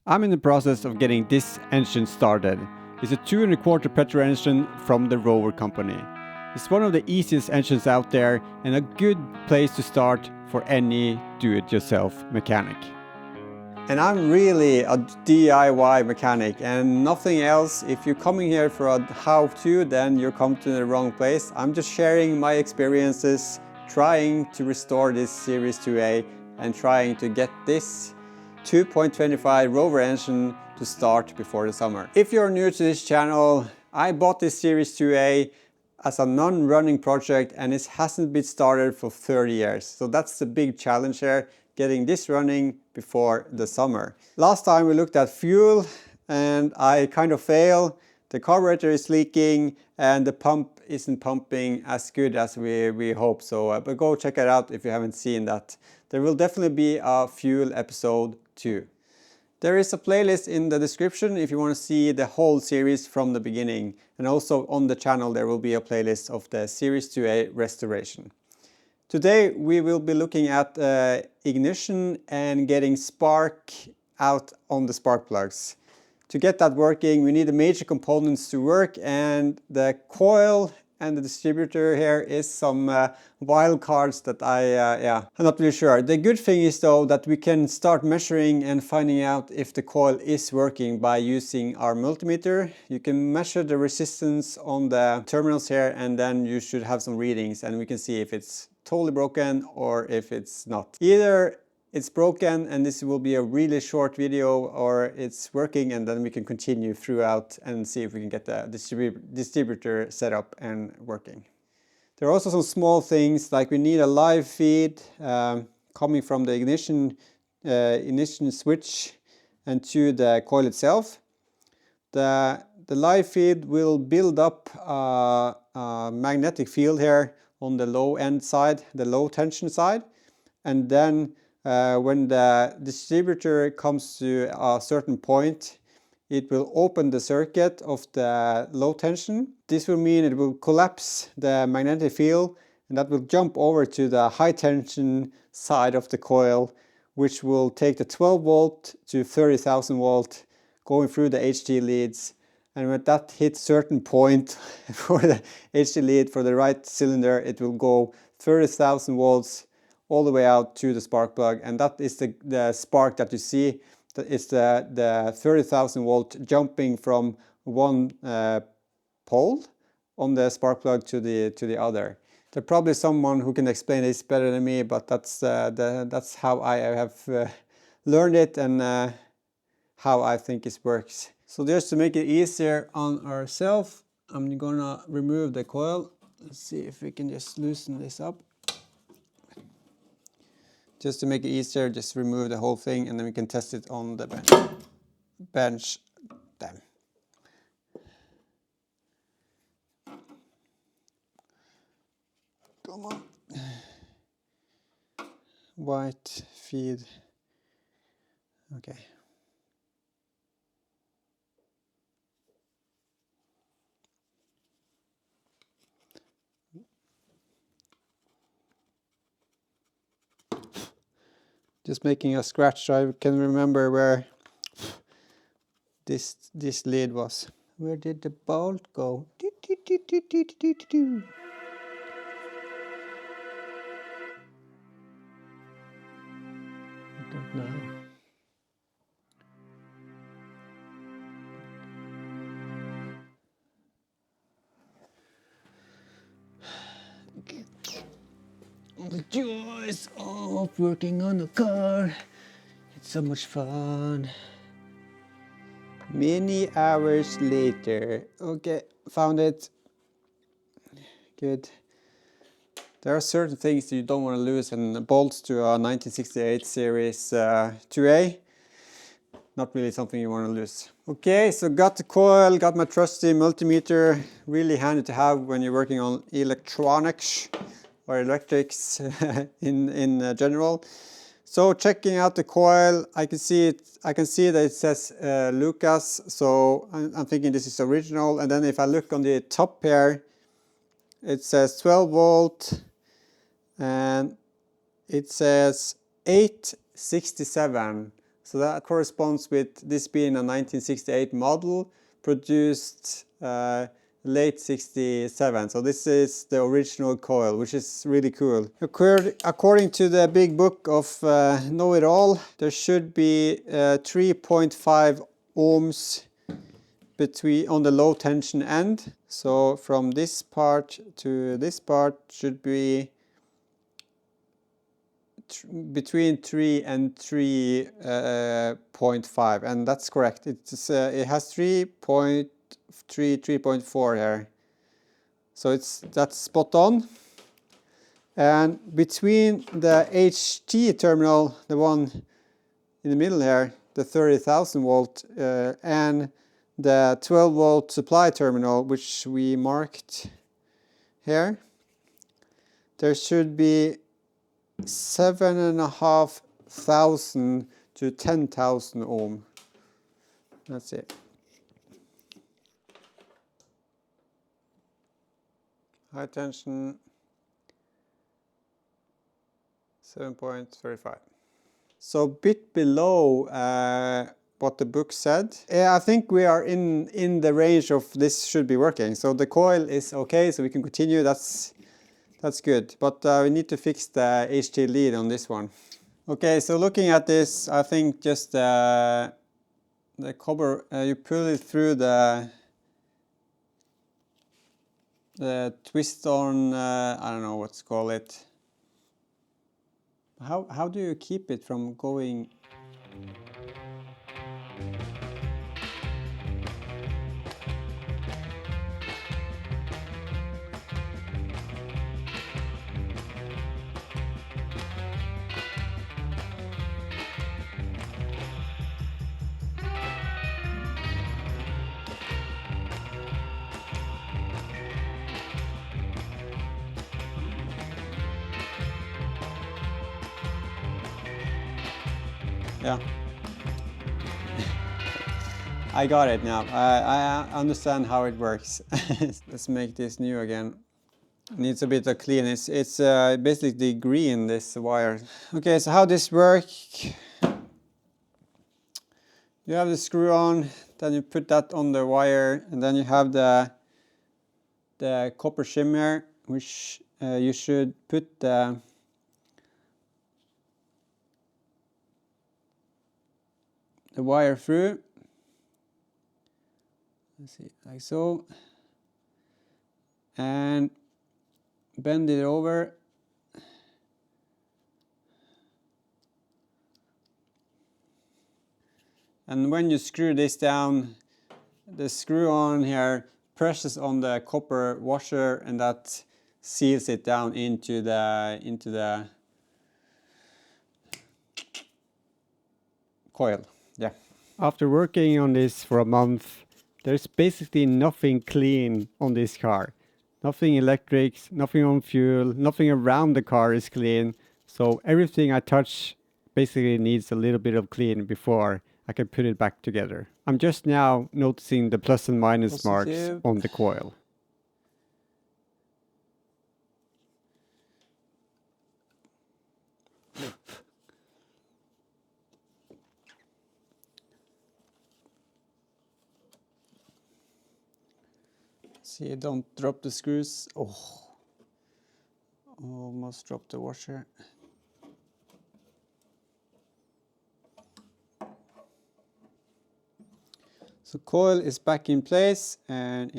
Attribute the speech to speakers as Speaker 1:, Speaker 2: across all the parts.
Speaker 1: I'm in the process of getting this engine started. It's a 2.25 petrol engine from the Rover company. It's one of the easiest engines out there and a good place to start for any do-it-yourself mechanic. And I'm really a DIY mechanic and nothing else. If you're coming here for a how-to, then you're come to the wrong place. I'm just sharing my experiences, trying to restore this Series 2A and trying to get this 2.25 Rover engine to start before the summer. If you're new to this channel, I bought this Series 2A as a non-running project and it hasn't been started for 30 years. So that's the big challenge here, getting this running before the summer. Last time we looked at fuel and I kind of failed. The carburetor is leaking and the pump isn't pumping as good as we hope. So but go check it out if you haven't seen that. There will definitely be a fuel episode too. There is a playlist in the description if you want to see the whole series from the beginning. And also on the channel there will be a playlist of the Series 2A restoration. Today we will be looking at ignition and getting spark out on the spark plugs. To get that working, we need the major components to work, and the coil and the distributor here is some wild cards that I'm not really sure. The good thing is though that we can start measuring and finding out if the coil is working by using our multimeter. You can measure the resistance on the terminals here and then you should have some readings and we can see if it's totally broken or if it's not. Either it's broken and this will be a really short video, or it's working and then we can continue throughout and see if we can get the distributor set up and working. There are also some small things like we need a live feed coming from the ignition switch and to the coil itself. The live feed will build up a magnetic field here on the low end side, the low tension side, and then when the distributor comes to a certain point, it will open the circuit of the low tension. This will mean it will collapse the magnetic field and that will jump over to the high tension side of the coil, which will take the 12 volt to 30,000 volt going through the HT leads. And when that hits certain point for the HT lead for the right cylinder, it will go 30,000 volts all the way out to the spark plug, and that is the spark that you see. It's the 30,000 volt jumping from one pole on the spark plug to the other. There's probably someone who can explain this better than me, but that's how I have learned it and how I think it works. So just to make it easier on ourselves, I'm gonna remove the coil. Let's see if we can just loosen this up. Just to make it easier, just remove the whole thing and then we can test it on the bench. Damn. Come on. White feed. Okay. Just making a scratch so I can remember where this lead was. Where did the bolt go? I don't know. The joys of working on a car. It's so much fun. Many hours later. Okay, found it. Good. There are certain things that you don't want to lose, and bolts to a 1968 Series 2A. Not really something you want to lose. Okay, so got the coil, got my trusty multimeter. Really handy to have when you're working on electronics or electrics in general. So checking out the coil, I can see that it says Lucas, so I'm thinking this is original. And then if I look on the top here, it says 12 volt and it says 867. So that corresponds with this being a 1968 model produced late 67. So this is the original coil, which is really cool. According to the big book of Know It All, there should be 3.5 ohms on the low tension end. So from this part to this part should be between 3 and 3.5, and that's correct. It has 3.3, 3.4 here. So that's spot on. And between the HT terminal, the one in the middle here, the 30,000 volt, and the 12 volt supply terminal, which we marked here, there should be 7,500 to 10,000 ohm. That's it. High tension 7.35. So a bit below what the book said. I think we are in the range of this should be working. So the coil is okay, so we can continue. That's good. But we need to fix the HT lead on this one. Okay, so looking at this, I think just the copper, you pull it through the twist on, I don't know what's called it. How do you keep it from going? Yeah. I got it now. I understand how it works. Let's make this new again. Needs a bit of clean. It's basically green, this wire. Okay, so how this works? You have the screw on, then you put that on the wire, and then you have the copper shimmer, which you should put the wire through. Let's see, like so, and bend it over. And when you screw this down, the screw on here presses on the copper washer, and that seals it down into the coil. Yeah. After working on this for a month, there's basically nothing clean on this car. Nothing electrics, nothing on fuel, nothing around the car is clean. So everything I touch basically needs a little bit of clean before I can put it back together. I'm just now noticing the plus and minus marks on the coil. See, don't drop the screws. Oh, almost dropped the washer. So coil is back in place and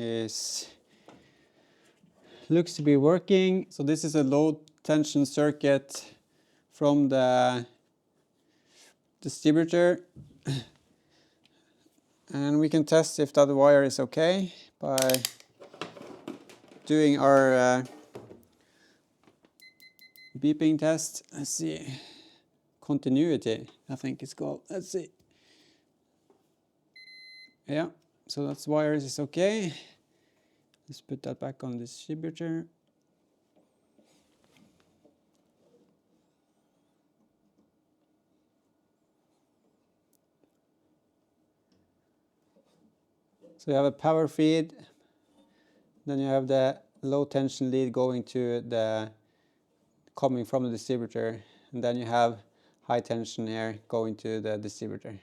Speaker 1: looks to be working. So this is a low tension circuit from the distributor. And we can test if that wire is okay by doing our beeping test. Let's see. Continuity, I think it's called. Let's see. Yeah, so that's wires is okay. Let's put that back on the distributor. So you have a power feed, then you have the low tension lead going to coming from the distributor, and then you have high tension here going to the distributor.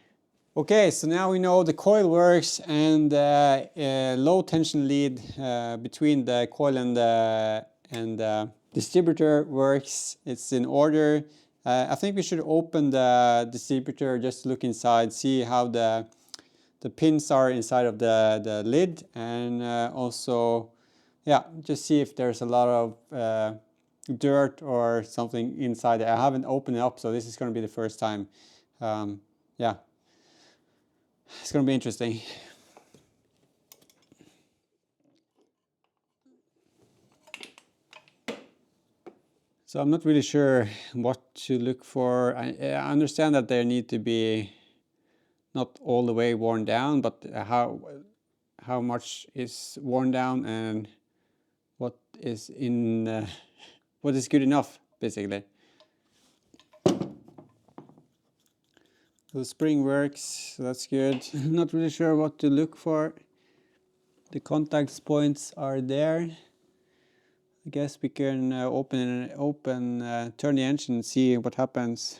Speaker 1: Okay, so now we know the coil works and the low tension lead between the coil and the distributor works. It's in order. I think we should open the distributor, just look inside, see how the pins are inside of the lid, and also, yeah, just see if there's a lot of dirt or something inside it. I haven't opened it up, so this is going to be the first time. Yeah, it's going to be interesting. So I'm not really sure what to look for. I understand that they need to be not all the way worn down, but how much is worn down and what is in what is good enough, basically. The spring works, so that's good. Not really sure what to look for. The contact points are there. I guess we can turn the engine and see what happens.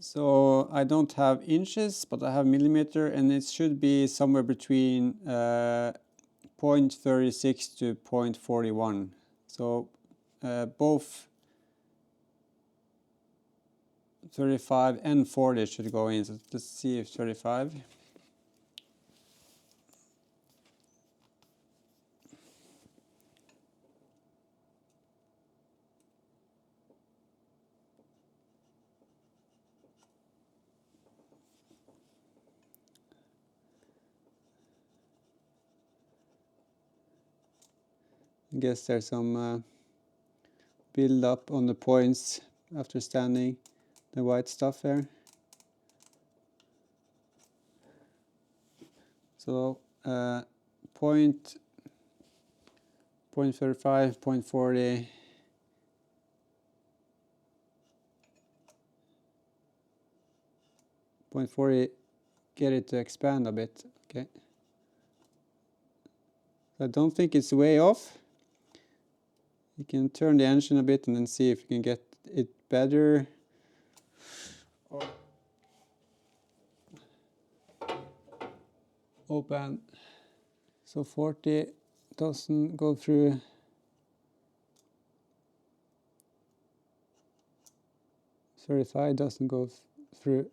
Speaker 1: So I don't have inches, but I have millimeter, and it should be somewhere between 0.36 to 0.41. So both 35 and 40 should go in. So let's see if 35. I guess there's some build up on the points after standing the white stuff there. So 0.35, 0.40, .40, get it to expand a bit. Okay. I don't think it's way off. You can turn the engine a bit and then see if you can get it better. Open. So 40 doesn't go through. 35 doesn't go through.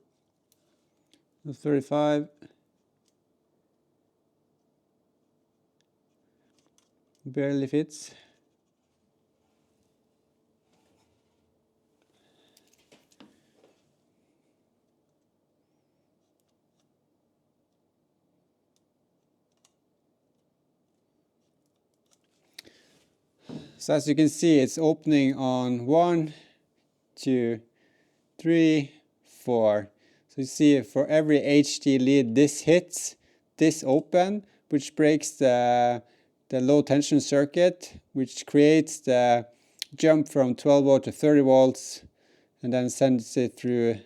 Speaker 1: 35. Barely fits. So as you can see, it's opening on 1, 2, 3, 4. So you see for every HD lead this hits, this open, which breaks the low tension circuit, which creates the jump from 12 volt to 30 volts, and then sends it through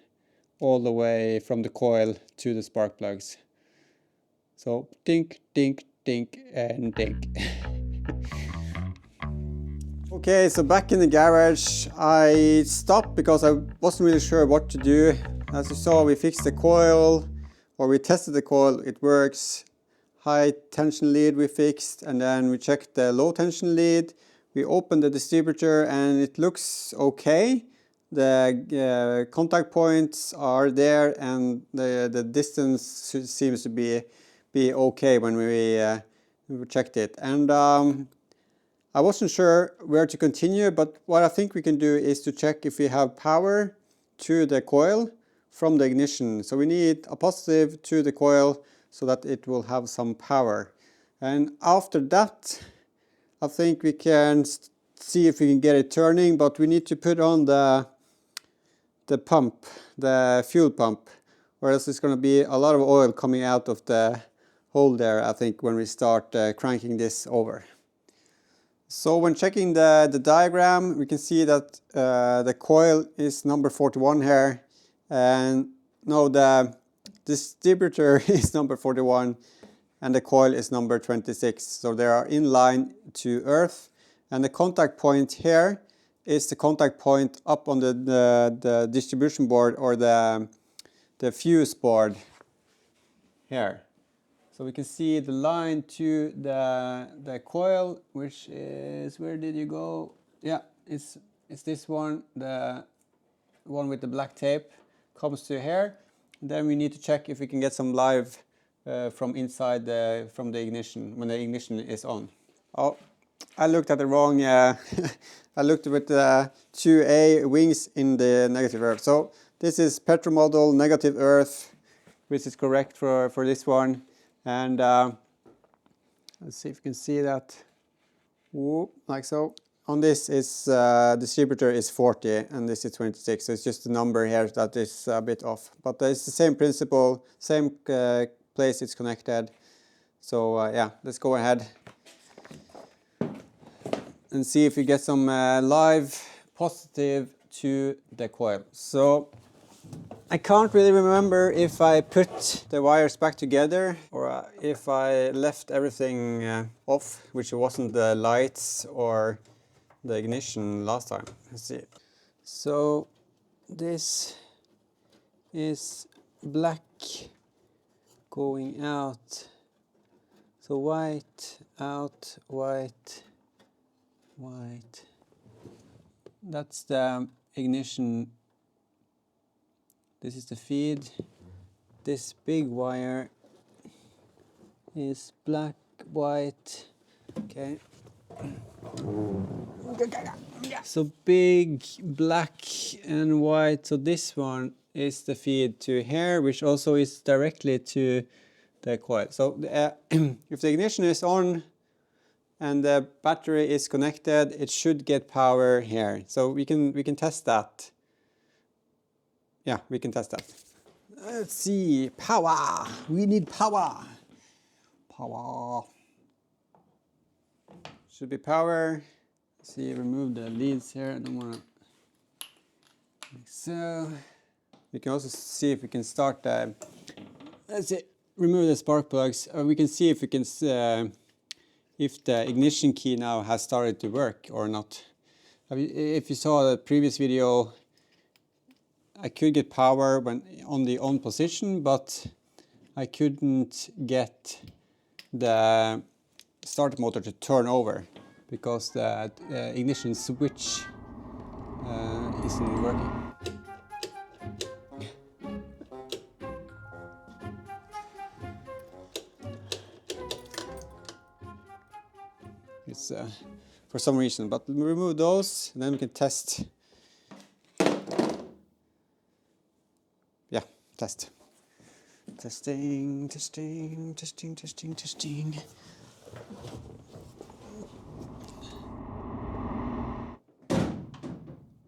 Speaker 1: all the way from the coil to the spark plugs. So dink, dink, dink, and dink. Okay, so back in the garage, I stopped because I wasn't really sure what to do. As you saw, we fixed the coil, or we tested the coil, it works. High tension lead we fixed, and then we checked the low tension lead. We opened the distributor and it looks okay. The contact points are there and the distance seems to be okay when we checked it. And I wasn't sure where to continue, but what I think we can do is to check if we have power to the coil from the ignition. So we need a positive to the coil so that it will have some power. And after that, I think we can see if we can get it turning, but we need to put on the pump, the fuel pump, or else there's going to be a lot of oil coming out of the hole there, I think, when we start cranking this over. So when checking the diagram, we can see that the coil is number 41 here, and No, the distributor is number 41 and the coil is number 26. So they are in line to earth, and the contact point here is the contact point up on the distribution board, or the fuse board here. So we can see the line to the coil, which is, where did you go? Yeah, it's this one, the one with the black tape comes to here. Then we need to check if we can get some live from inside from the ignition, when the ignition is on. Oh, I looked at the wrong, I looked with the 2A wings in the negative earth. So this is petrol model negative earth, which is correct for this one. And let's see if you can see that. Whoop, like so. On this is distributor is 40 and this is 26. So it's just the number here that is a bit off. But it's the same principle, same place it's connected. So yeah, let's go ahead and see if we get some live positive to the coil. So I can't really remember if I put the wires back together or if I left everything off, which wasn't the lights or the ignition last time. Let's see. So this is black going out. So white, out, white, white. That's the ignition. This is the feed. This big wire is black, white. Okay. So big, black and white. So this one is the feed to here, which also is directly to the coil. So if the ignition is on and the battery is connected, it should get power here. So we can test that. Yeah, we can test that. Let's see, power. We need power. Power. Should be power. Let's see, remove the leads here. I don't want to. Like so. We can also see if we can start the. Let's see, remove the spark plugs. We can see if we can if the ignition key now has started to work or not. If you saw the previous video, I could get power when on the on position, but I couldn't get the starter motor to turn over because the ignition switch isn't working. It's for some reason, but remove those and then we can test. Yeah, test. Testing, testing, testing, testing, testing.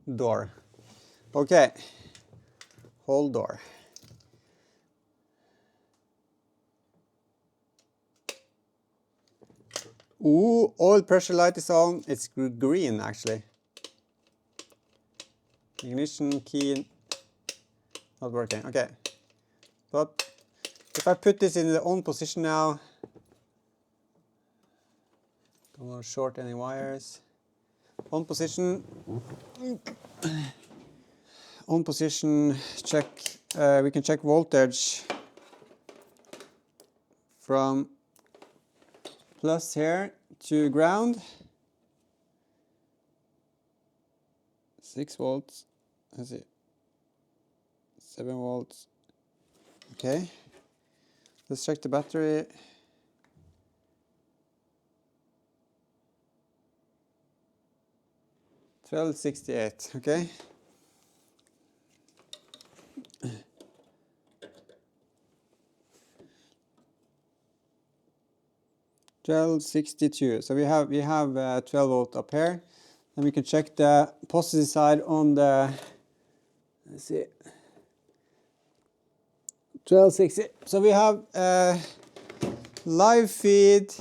Speaker 1: Door. Okay. Hold door. Ooh, oil pressure light is on. It's green actually. Ignition key not working. Okay. But if I put this in the on position now, don't want to short any wires. On position. On position, check. We can check voltage from plus here to ground. 6 volts. Let's see. 7 volts. Okay. Let's check the battery. $12.68. Okay. $12.62. So we have 12 volt up here, and we can check the positive side on the. Let's see. 12.60. So we have live feed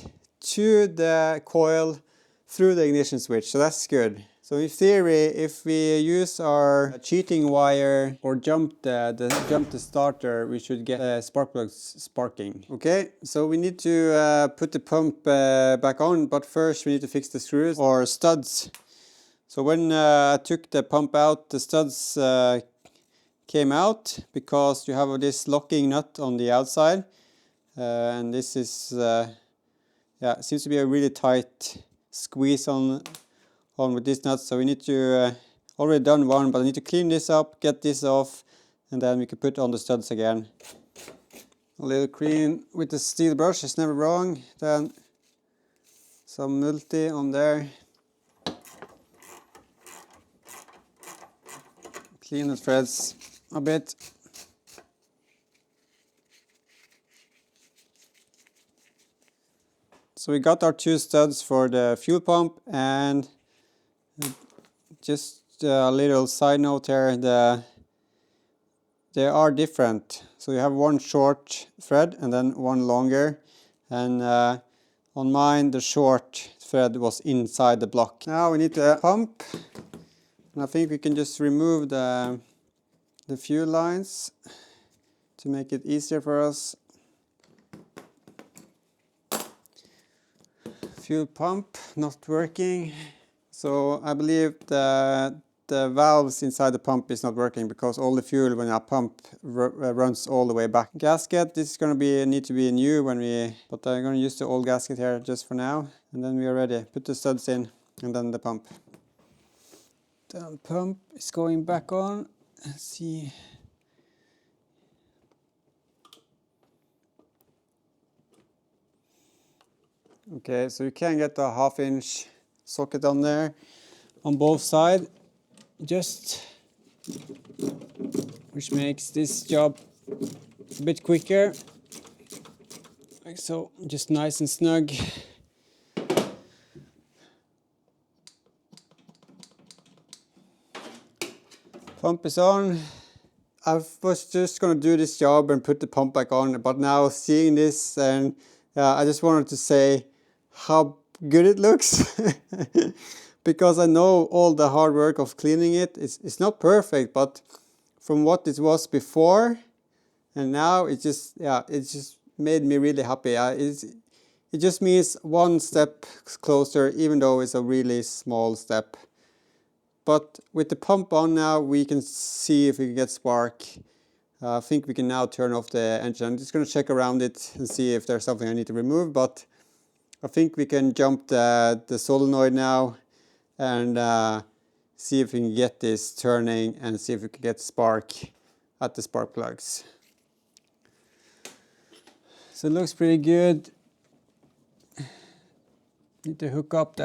Speaker 1: to the coil through the ignition switch. So that's good. So in theory, if we use our cheating wire or jump the starter, we should get spark plugs sparking. Okay, so we need to put the pump back on, but first we need to fix the screws or studs. So when I took the pump out, the studs came out because you have this locking nut on the outside, and this is yeah, it seems to be a really tight squeeze on with this nut, so we need to already done one, but I need to clean this up, get this off, and then we can put on the studs again. A little clean with the steel brush is never wrong. Then some multi on there. Clean the threads a bit. So we got our two studs for the fuel pump, and just a little side note here, they are different. So you have one short thread and then one longer, and on mine the short thread was inside the block. Now we need the pump, and I think we can just remove the fuel lines to make it easier for us. Fuel pump not working. So I believe the valves inside the pump is not working because all the fuel when I pump runs all the way back. Gasket, this is going to need to be new but I'm going to use the old gasket here just for now, and then we are ready. Put the studs in and then the pump. The pump is going back on. Let's see. Okay, so you can get a 1/2 inch socket on there on both sides, which makes this job a bit quicker, like so, just nice and snug. Pump is on. I was just going to do this job and put the pump back on, but now seeing this, and I just wanted to say how good it looks. Because I know all the hard work of cleaning it. It's not perfect, but from what it was before and now, it just made me really happy. It just means one step closer, even though it's a really small step. But with the pump on now, we can see if we can get spark. I think we can now turn off the engine. I'm just going to check around it and see if there's something I need to remove, but I think we can jump the solenoid now and see if we can get this turning and see if we can get spark at the spark plugs. So it looks pretty good. Need to hook up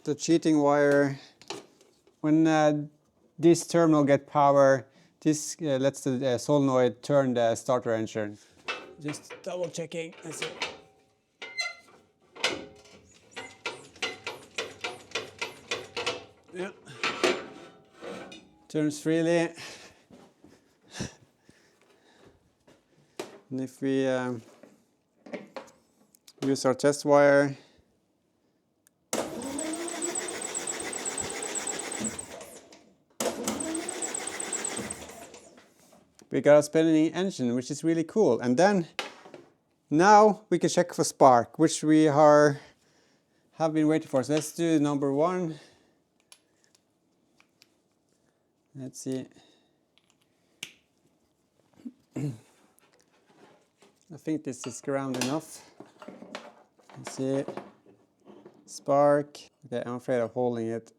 Speaker 1: the cheating wire. When this terminal gets power, this lets the solenoid turn the starter engine. Just double checking. Let's see. Yeah. Turns freely. And if we use our test wire, we got a spinning engine, which is really cool. And then now we can check for spark, which we have been waiting for. So let's do number 1. Let's see. I think this is ground enough. Let's see. Spark. Okay, I'm afraid of holding it.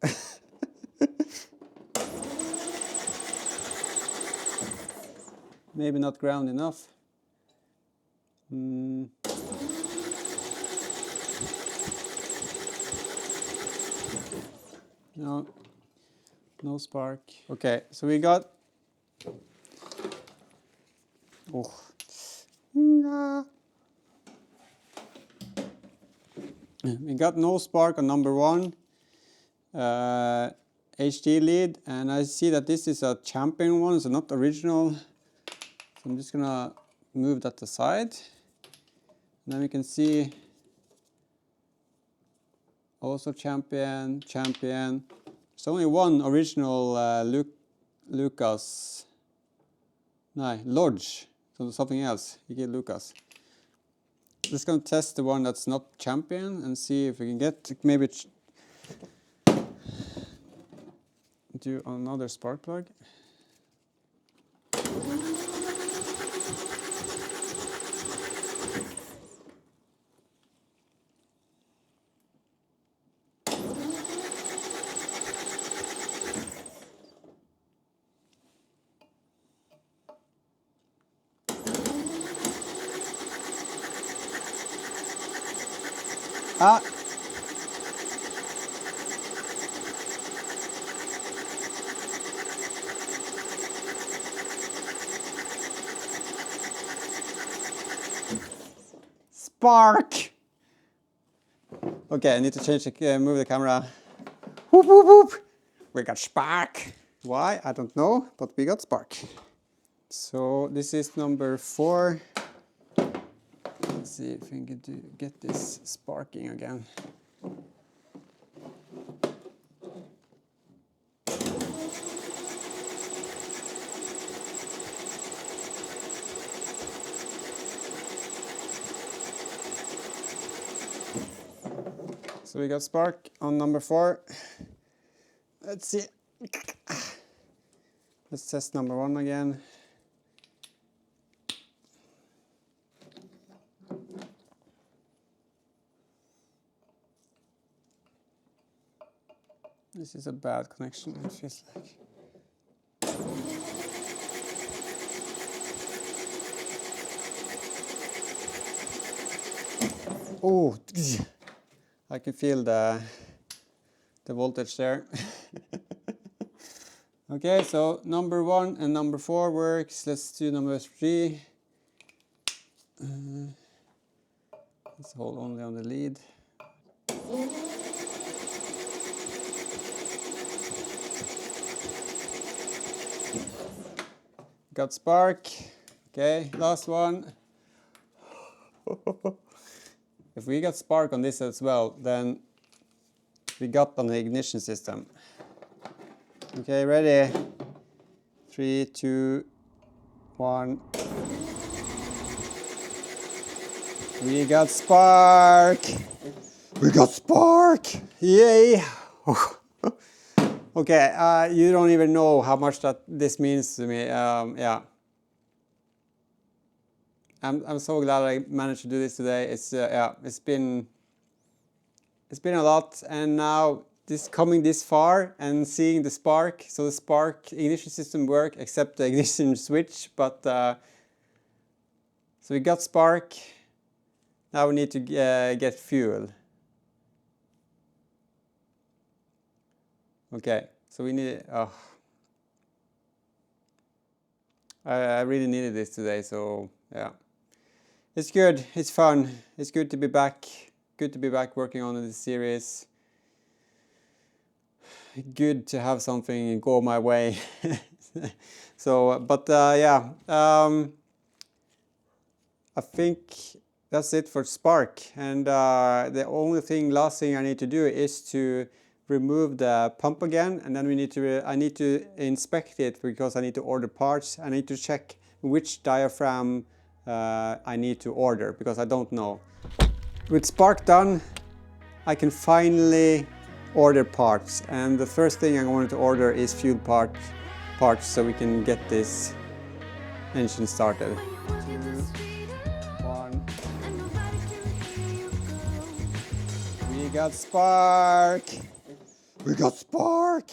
Speaker 1: Maybe not ground enough. No. No spark. Okay, so we got... Oh. We got no spark on number 1 HD lead, and I see that this is a champion one, so not original. So I'm just gonna move that aside. And then we can see, Also champion. There's only one original Lucas. No, Lodge. So something else. You get Lucas. Just gonna test the one that's not champion and see if we can get maybe do another spark plug. Ah! Spark! Okay, I need to change the, move the camera. Whoop, whoop, whoop! We got spark! Why? I don't know, but we got spark. So this is number 4. Let's see if we can get this sparking again. So we got spark on number 4. Let's see. Let's test number 1 again. This is a bad connection, it feels like. Oh, I can feel the voltage there. Okay, so number 1 and number 4 works. Let's do number 3. Let's hold only on the lead. Got spark. Okay, last one. If we got spark on this as well, then we got on the ignition system. Okay, ready? 3, 2, 1. We got spark! We got spark! Yay! Okay, you don't even know how much this means to me. Yeah, I'm so glad I managed to do this today. It's yeah, it's been a lot, and now coming this far and seeing the spark. So the spark ignition system work except the ignition switch, but so we got spark. Now we need to get fuel. Okay, so we need. Oh, I really needed this today. So yeah, it's good. It's fun. It's good to be back. Good to be back working on this series. Good to have something go my way. So, but yeah, I think that's it for spark. And the only last thing I need to do is to remove the pump again, and then I need to inspect it because I need to order parts. I need to check which diaphragm I need to order because I don't know. With spark done, I can finally order parts, and the first thing I wanted to order is fuel parts so we can get this engine started. 2, 1. We got spark! We got spark!